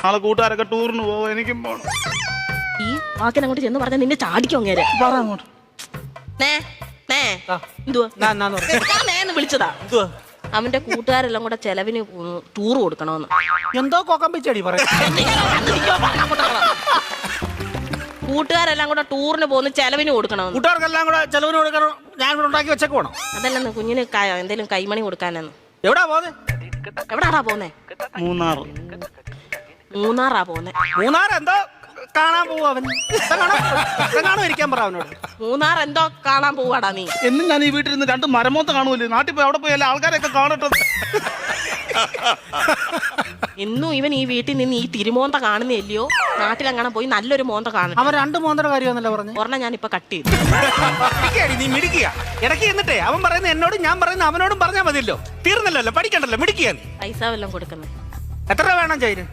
നാളെ കൂട്ടുകാരൊക്കെ ടൂറിന് പോവും, എനിക്കും പോണം. ഈ വാക്കിന് അങ്ങോട്ട് ചെന്ന് പറഞ്ഞാൽ നിന്നെ ചാടിക്കോ അങ്ങേരെ. പറ അങ്ങോട്ട്. വിളിച്ചതാ. അവന്റെ കൂട്ടുകാരെല്ലാം കൂടെ ചെലവിന് ടൂർ കൊടുക്കണോന്ന്. എന്തോ കോക്കമ്പിച്ചടി പറയാ. കൂട്ടുകാരെല്ലാം കൂടെ ടൂറിന് പോകുന്ന ചെലവിന് കൊടുക്കണമെന്ന്. കൂട്ടുകാർക്കെല്ലാം കൂടെ ചെലവിന് കൊടുക്കണം. ഞാൻ ഇവിടെ ഉണ്ടാക്കി വെച്ചേക്ക് പോണം. അതല്ലെന്ന് കുഞ്ഞിന് എന്തേലും കൈമണി കൊടുക്കാനെന്ന്. എവിടാ പോന്നെ? എവിടാടാ പോന്നെ? മൂന്നാറാ പോന്നെ. മൂന്നാർ എന്തോ കാണാൻ പോവാ അവൻ. ഇരിക്കാൻ പറ അവനോട്. മൂന്നാർ എന്തോ കാണാൻ പോവാടാ നീ. എന്നും ഞാൻ ഈ വീട്ടിലിരുന്ന് 2 മരമോത്ത കാണുമല്ലേ, നാട്ടിൽ പോയി അവിടെ പോയി എല്ലാ ആൾക്കാരെയൊക്കെ കാണട്ടെ. എന്നും ഇവൻ ഈ വീട്ടിൽ നിന്ന് ഈ തിരുമോന്ത കാണുന്നില്ലയോ, നാട്ടിലങ്ങനെ പോയി നല്ലൊരു മോന്ത കാണും. അവൻ 2 മോന്തയുടെ കാര്യമാണല്ലോ പറഞ്ഞു. ഒരെണ്ണം ഞാൻ ഇപ്പൊ കട്ട് ചെയ്തു. നീ മിടിക്കുക ഇടയ്ക്ക് എന്നിട്ടേ അവൻ പറയുന്ന എന്നോടും ഞാൻ പറയുന്ന അവനോടും പറഞ്ഞാൽ മതിയല്ലോ, തീർന്നല്ലോ, പഠിക്കണ്ടല്ലോ, മിടിക്കുക. പൈസ വല്ലതും കൊടുക്കുന്നേ. എത്ര രൂപ വേണം ചെയ്ത്?